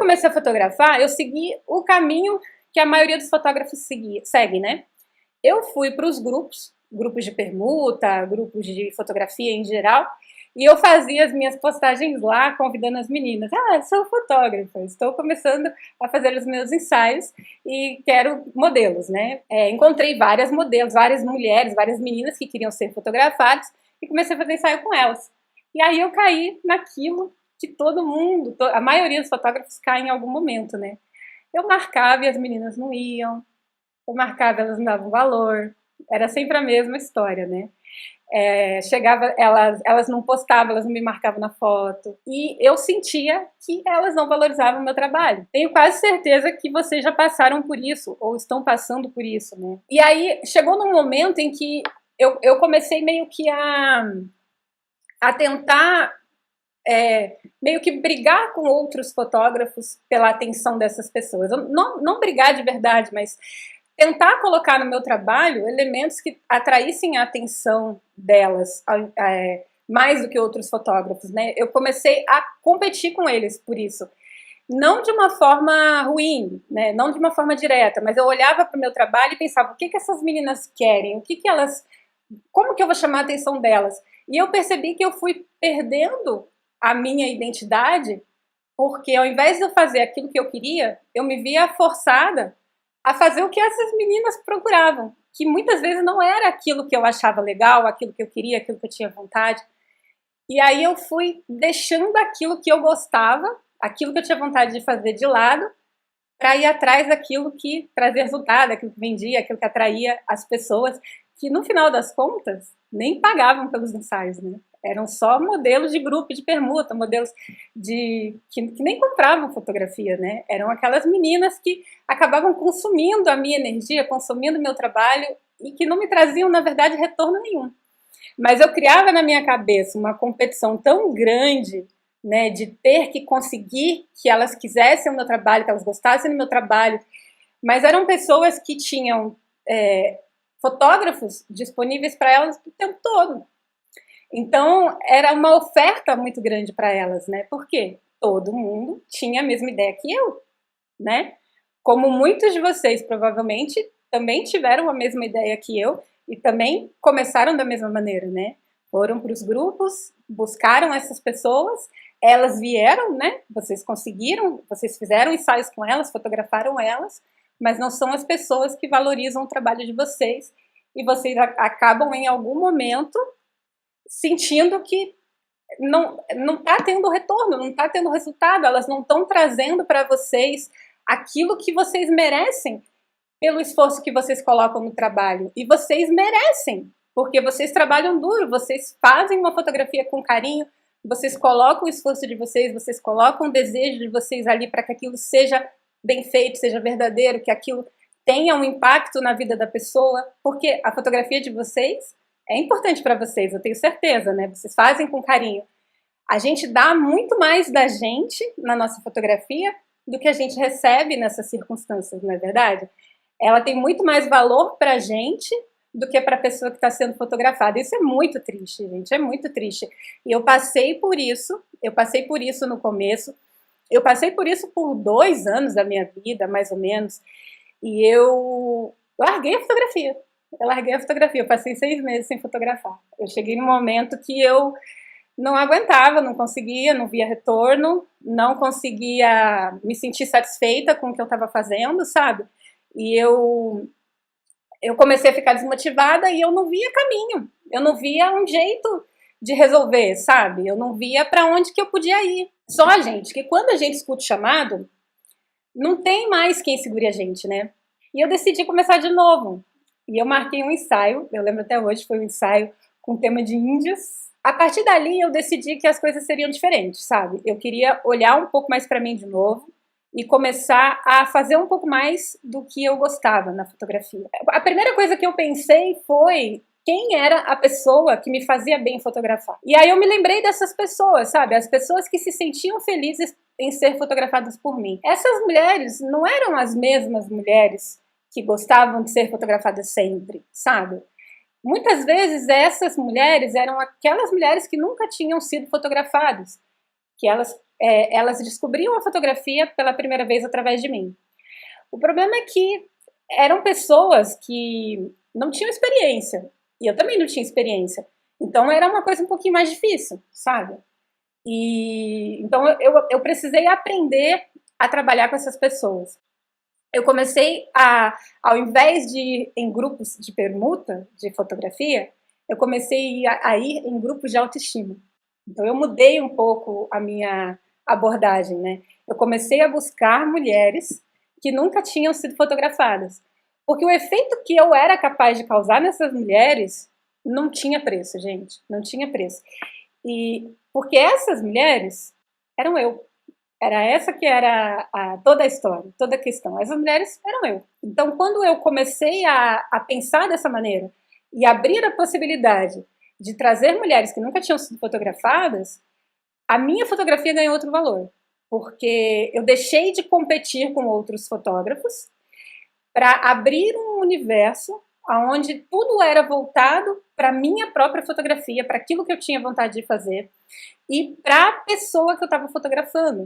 comecei a fotografar, eu segui o caminho que a maioria dos fotógrafos segue, né? Eu fui para os grupos de permuta, grupos de fotografia em geral, e eu fazia as minhas postagens lá, convidando as meninas. Ah, eu sou fotógrafa, estou começando a fazer os meus ensaios e quero modelos, né? Encontrei várias modelos, várias mulheres, várias meninas que queriam ser fotografadas e comecei a fazer ensaio com elas. E aí eu caí naquilo que todo mundo, a maioria dos fotógrafos cai em algum momento, né? Eu marcava e as meninas não iam, eu marcava e elas não davam valor, era sempre a mesma história, né? Chegava, elas não postavam, elas não me marcavam na foto, e eu sentia que elas não valorizavam o meu trabalho. Tenho quase certeza que vocês já passaram por isso, ou estão passando por isso, né? E aí, chegou num momento em que eu comecei meio que a tentar meio que brigar com outros fotógrafos pela atenção dessas pessoas. Não brigar de verdade, mas tentar colocar no meu trabalho elementos que atraíssem a atenção delas, mais do que outros fotógrafos, né? Eu comecei a competir com eles por isso. Não de uma forma ruim, né? Não de uma forma direta, mas eu olhava para o meu trabalho e pensava, o que essas meninas querem? Como que eu vou chamar a atenção delas? E eu percebi que eu fui perdendo a minha identidade, porque ao invés de eu fazer aquilo que eu queria, eu me via forçada a fazer o que essas meninas procuravam, que muitas vezes não era aquilo que eu achava legal, aquilo que eu queria, aquilo que eu tinha vontade. E aí eu fui deixando aquilo que eu gostava, aquilo que eu tinha vontade de fazer de lado, para ir atrás daquilo que trazia resultado, aquilo que vendia, aquilo que atraía as pessoas, que no final das contas nem pagavam pelos ensaios, né? Eram só modelos de grupo de permuta, modelos que nem compravam fotografia, né? Eram aquelas meninas que acabavam consumindo a minha energia, consumindo o meu trabalho e que não me traziam, na verdade, retorno nenhum. Mas eu criava na minha cabeça uma competição tão grande, né, de ter que conseguir que elas quisessem o meu trabalho, que elas gostassem do meu trabalho, mas eram pessoas que tinham fotógrafos disponíveis para elas o tempo todo. Então, era uma oferta muito grande para elas, né? Porque todo mundo tinha a mesma ideia que eu, né? Como muitos de vocês provavelmente também tiveram a mesma ideia que eu e também começaram da mesma maneira, né? Foram para os grupos, buscaram essas pessoas, elas vieram, né? Vocês conseguiram, vocês fizeram ensaios com elas, fotografaram elas, mas não são as pessoas que valorizam o trabalho de vocês e vocês acabam em algum momento sentindo que não está tendo retorno, não está tendo resultado, elas não estão trazendo para vocês aquilo que vocês merecem pelo esforço que vocês colocam no trabalho. E vocês merecem, porque vocês trabalham duro, vocês fazem uma fotografia com carinho, vocês colocam o esforço de vocês colocam o desejo de vocês ali para que aquilo seja bem feito, seja verdadeiro, que aquilo tenha um impacto na vida da pessoa, porque a fotografia de vocês é importante para vocês, eu tenho certeza, né? Vocês fazem com carinho. A gente dá muito mais da gente na nossa fotografia do que a gente recebe nessas circunstâncias, não é verdade? Ela tem muito mais valor para a gente do que para a pessoa que está sendo fotografada. Isso é muito triste, gente, é muito triste. E eu passei por isso no começo, eu passei por isso por 2 anos da minha vida, mais ou menos, e eu larguei a fotografia. Eu passei 6 meses sem fotografar. Eu cheguei num momento que eu não aguentava, não conseguia, não via retorno, não conseguia me sentir satisfeita com o que eu estava fazendo, sabe? E eu comecei a ficar desmotivada e eu não via caminho, eu não via um jeito de resolver, sabe? Eu não via para onde que eu podia ir. Só, gente, que quando a gente escuta o chamado, não tem mais quem segure a gente, né? E eu decidi começar de novo. E eu marquei um ensaio, eu lembro até hoje, foi um ensaio com tema de índias. A partir dali eu decidi que as coisas seriam diferentes, sabe? Eu queria olhar um pouco mais para mim de novo e começar a fazer um pouco mais do que eu gostava na fotografia. A primeira coisa que eu pensei foi quem era a pessoa que me fazia bem fotografar. E aí eu me lembrei dessas pessoas, sabe? As pessoas que se sentiam felizes em ser fotografadas por mim. Essas mulheres não eram as mesmas mulheres que gostavam de ser fotografadas sempre, sabe? Muitas vezes essas mulheres eram aquelas mulheres que nunca tinham sido fotografadas, que elas elas descobriam a fotografia pela primeira vez através de mim. O problema é que eram pessoas que não tinham experiência, e eu também não tinha experiência. Então era uma coisa um pouquinho mais difícil, sabe? E então eu precisei aprender a trabalhar com essas pessoas. Eu comecei ao invés de ir em grupos de permuta de fotografia, eu comecei a ir em grupos de autoestima. Então eu mudei um pouco a minha abordagem, né? Eu comecei a buscar mulheres que nunca tinham sido fotografadas, porque o efeito que eu era capaz de causar nessas mulheres não tinha preço, gente, não tinha preço. E porque essas mulheres eram eu. Era essa que era toda a história, toda a questão. Essas mulheres eram eu. Então, quando eu comecei a pensar dessa maneira e abrir a possibilidade de trazer mulheres que nunca tinham sido fotografadas, a minha fotografia ganhou outro valor. Porque eu deixei de competir com outros fotógrafos para abrir um universo onde tudo era voltado para a minha própria fotografia, para aquilo que eu tinha vontade de fazer e para a pessoa que eu estava fotografando.